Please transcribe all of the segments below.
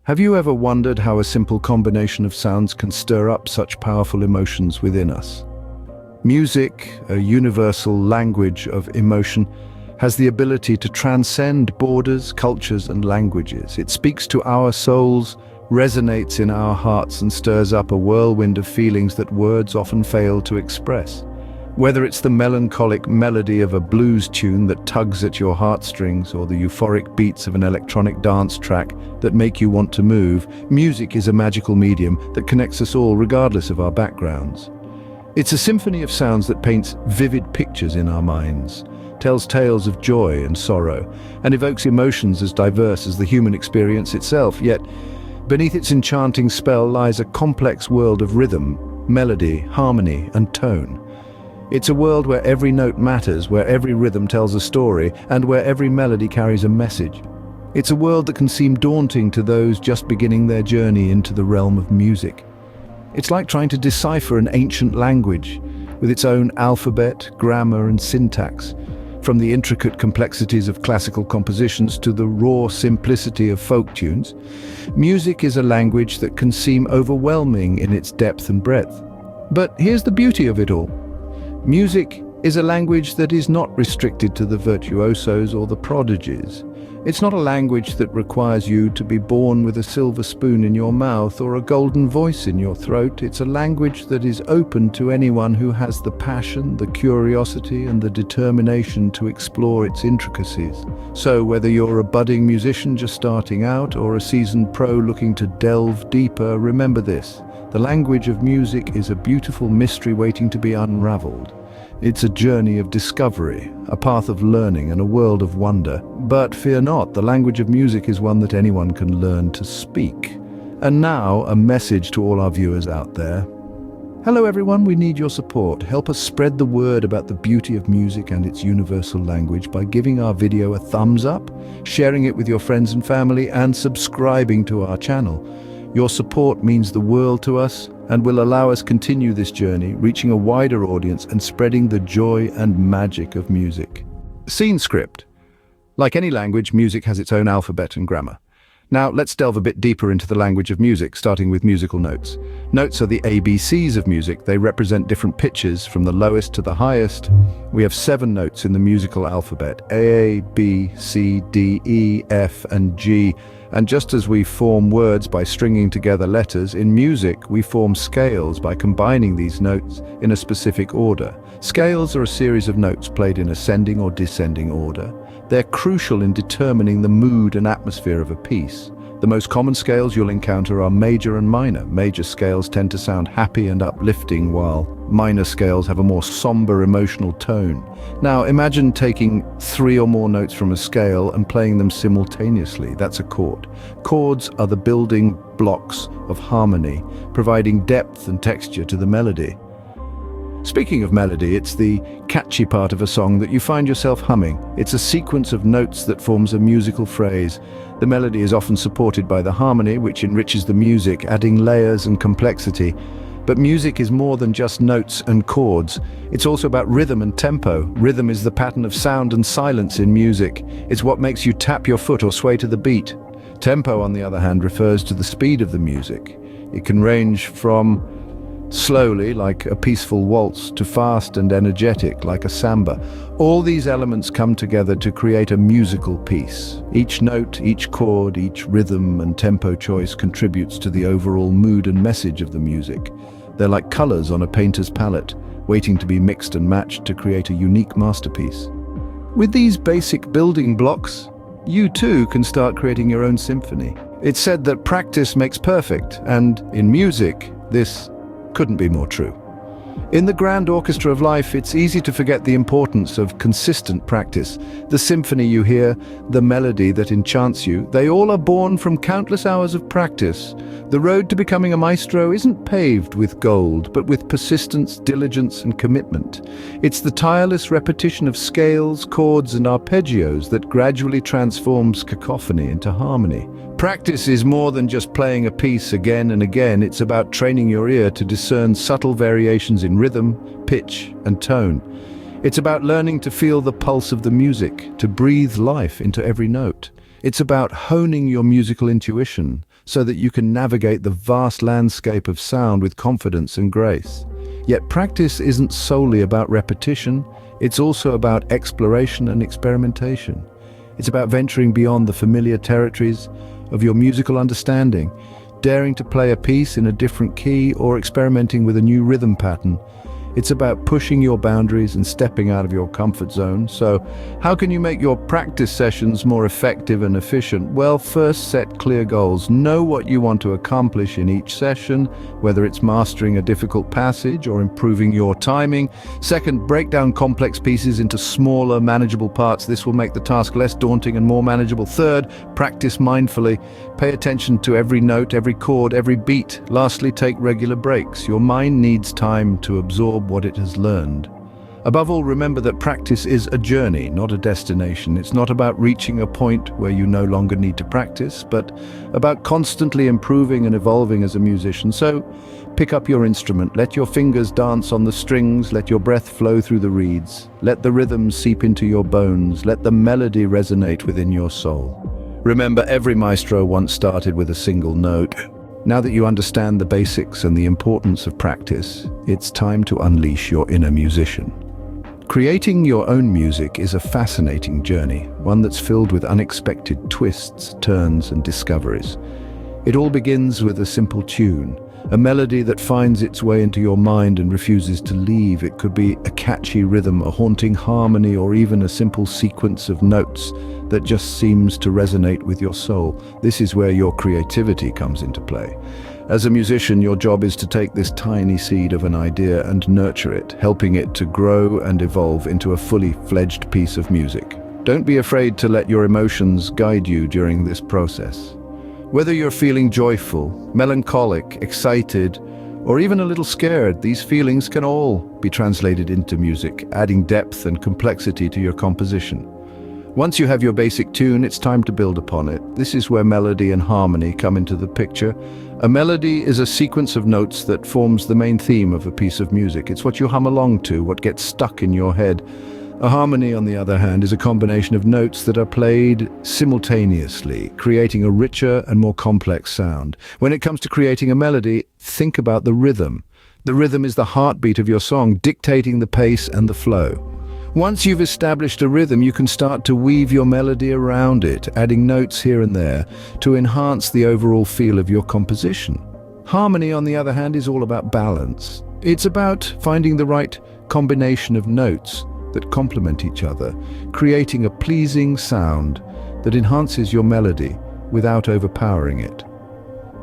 Have you ever wondered how a simple combination of sounds can stir up such powerful emotions within us? Music, a universal language of emotion, has the ability to transcend borders, cultures, and languages. It speaks to our souls, resonates in our hearts, and stirs up a whirlwind of feelings that words often fail to express. Whether it's the melancholic melody of a blues tune that tugs at your heartstrings or the euphoric beats of an electronic dance track that make you want to move, music is a magical medium that connects us all regardless of our backgrounds. It's a symphony of sounds that paints vivid pictures in our minds, tells tales of joy and sorrow, and evokes emotions as diverse as the human experience itself. Yet, beneath its enchanting spell lies a complex world of rhythm, melody, harmony, and tone. It's a world where every note matters, where every rhythm tells a story, and where every melody carries a message. It's a world that can seem daunting to those just beginning their journey into the realm of music. It's like trying to decipher an ancient language, with its own alphabet, grammar, and syntax. From the intricate complexities of classical compositions to the raw simplicity of folk tunes, music is a language that can seem overwhelming in its depth and breadth. But here's the beauty of it all. Music is a language that is not restricted to the virtuosos or the prodigies. It's not a language that requires you to be born with a silver spoon in your mouth or a golden voice in your throat. It's a language that is open to anyone who has the passion, the curiosity, and the determination to explore its intricacies. So whether you're a budding musician just starting out or a seasoned pro looking to delve deeper, remember this: the language of music is a beautiful mystery waiting to be unraveled. It's a journey of discovery, a path of learning, and a world of wonder. But fear not, the language of music is one that anyone can learn to speak. And now, a message to all our viewers out there. Hello everyone, we need your support. Help us spread the word about the beauty of music and its universal language by giving our video a thumbs up, sharing it with your friends and family, and subscribing to our channel. Your support means the world to us and will allow us continue this journey, reaching a wider audience and spreading the joy and magic of music. Scene script. Like any language, music has its own alphabet and grammar. Now let's delve a bit deeper into the language of music, starting with musical notes. Notes are the ABCs of music. They represent different pitches from the lowest to the highest. We have 7 notes in the musical alphabet: A, B, C, D, E, F, and G. And just as we form words by stringing together letters, in music we form scales by combining these notes in a specific order. Scales are a series of notes played in ascending or descending order. They're crucial in determining the mood and atmosphere of a piece. The most common scales you'll encounter are major and minor. Major scales tend to sound happy and uplifting, while minor scales have a more somber emotional tone. Now imagine taking 3 or more notes from a scale and playing them simultaneously. That's a chord. Chords are the building blocks of harmony, providing depth and texture to the melody. Speaking of melody, it's the catchy part of a song that you find yourself humming. It's a sequence of notes that forms a musical phrase. The melody is often supported by the harmony, which enriches the music, adding layers and complexity. But music is more than just notes and chords. It's also about rhythm and tempo. Rhythm is the pattern of sound and silence in music. It's what makes you tap your foot or sway to the beat. Tempo, on the other hand, refers to the speed of the music. It can range from slowly, like a peaceful waltz, to fast and energetic, like a samba. All these elements come together to create a musical piece. Each note, each chord, each rhythm and tempo choice contributes to the overall mood and message of the music. They're like colors on a painter's palette, waiting to be mixed and matched to create a unique masterpiece. With these basic building blocks, you too can start creating your own symphony. It's said that practice makes perfect, and in music, this couldn't be more true. In the grand orchestra of life, it's easy to forget the importance of consistent practice. The symphony you hear, the melody that enchants you, they all are born from countless hours of practice. The road to becoming a maestro isn't paved with gold, but with persistence, diligence, and commitment. It's the tireless repetition of scales, chords, and arpeggios that gradually transforms cacophony into harmony. Practice is more than just playing a piece again and again. It's about training your ear to discern subtle variations in rhythm, pitch, and tone. It's about learning to feel the pulse of the music, to breathe life into every note. It's about honing your musical intuition, so that you can navigate the vast landscape of sound with confidence and grace. Yet practice isn't solely about repetition, it's also about exploration and experimentation. It's about venturing beyond the familiar territories of your musical understanding, daring to play a piece in a different key or experimenting with a new rhythm pattern. It's about pushing your boundaries and stepping out of your comfort zone. So, how can you make your practice sessions more effective and efficient? Well, first, set clear goals. Know what you want to accomplish in each session, whether it's mastering a difficult passage or improving your timing. Second, break down complex pieces into smaller, manageable parts. This will make the task less daunting and more manageable. Third, practice mindfully. Pay attention to every note, every chord, every beat. Lastly, take regular breaks. Your mind needs time to absorb what it has learned. Above all, remember that practice is a journey, not a destination. It's not about reaching a point where you no longer need to practice, but about constantly improving and evolving as a musician. So, pick up your instrument, let your fingers dance on the strings, let your breath flow through the reeds, let the rhythm seep into your bones, let the melody resonate within your soul. Remember, every maestro once started with a single note. Now that you understand the basics and the importance of practice, it's time to unleash your inner musician. Creating your own music is a fascinating journey, one that's filled with unexpected twists, turns, and discoveries. It all begins with a simple tune, a melody that finds its way into your mind and refuses to leave. It could be a catchy rhythm, a haunting harmony, or even a simple sequence of notes that just seems to resonate with your soul. This is where your creativity comes into play. As a musician, your job is to take this tiny seed of an idea and nurture it, helping it to grow and evolve into a fully fledged piece of music. Don't be afraid to let your emotions guide you during this process. Whether you're feeling joyful, melancholic, excited, or even a little scared, these feelings can all be translated into music, adding depth and complexity to your composition. Once you have your basic tune, it's time to build upon it. This is where melody and harmony come into the picture. A melody is a sequence of notes that forms the main theme of a piece of music. It's what you hum along to, what gets stuck in your head. A harmony, on the other hand, is a combination of notes that are played simultaneously, creating a richer and more complex sound. When it comes to creating a melody, think about the rhythm. The rhythm is the heartbeat of your song, dictating the pace and the flow. Once you've established a rhythm, you can start to weave your melody around it, adding notes here and there to enhance the overall feel of your composition. Harmony, on the other hand, is all about balance. It's about finding the right combination of notes that complement each other, creating a pleasing sound that enhances your melody without overpowering it.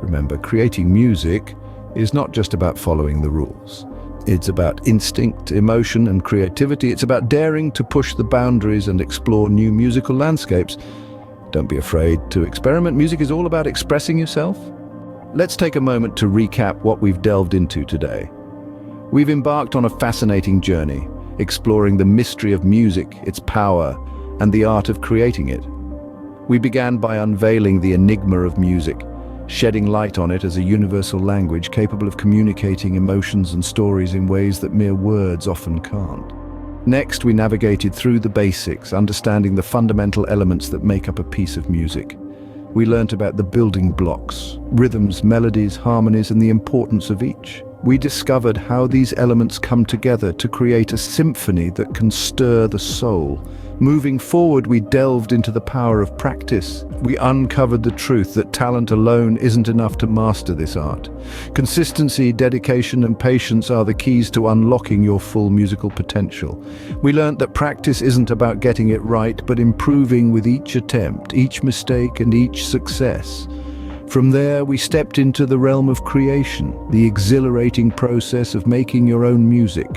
Remember, creating music is not just about following the rules. It's about instinct, emotion, and creativity. It's about daring to push the boundaries and explore new musical landscapes. Don't be afraid to experiment. Music is all about expressing yourself. Let's take a moment to recap what we've delved into today. We've embarked on a fascinating journey, exploring the mystery of music, its power, and the art of creating it. We began by unveiling the enigma of music, shedding light on it as a universal language capable of communicating emotions and stories in ways that mere words often can't. Next, we navigated through the basics, understanding the fundamental elements that make up a piece of music. We learnt about the building blocks, rhythms, melodies, harmonies, and the importance of each. We discovered how these elements come together to create a symphony that can stir the soul. Moving forward, we delved into the power of practice. We uncovered the truth that talent alone isn't enough to master this art. Consistency, dedication, and patience are the keys to unlocking your full musical potential. We learned that practice isn't about getting it right, but improving with each attempt, each mistake, and each success. From there, we stepped into the realm of creation, the exhilarating process of making your own music.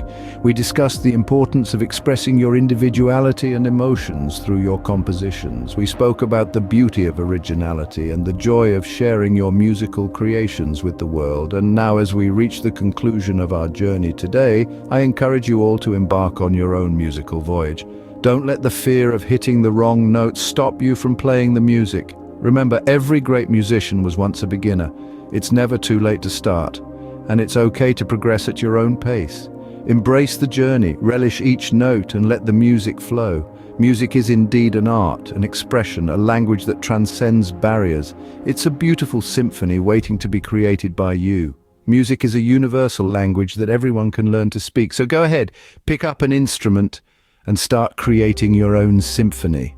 We discussed the importance of expressing your individuality and emotions through your compositions. We spoke about the beauty of originality and the joy of sharing your musical creations with the world. And now, as we reach the conclusion of our journey today, I encourage you all to embark on your own musical voyage. Don't let the fear of hitting the wrong notes stop you from playing the music. Remember, every great musician was once a beginner. It's never too late to start, and it's okay to progress at your own pace. Embrace the journey, relish each note, and let the music flow. Music is indeed an art, an expression, a language that transcends barriers. It's a beautiful symphony waiting to be created by you. Music is a universal language that everyone can learn to speak. So go ahead, pick up an instrument and start creating your own symphony.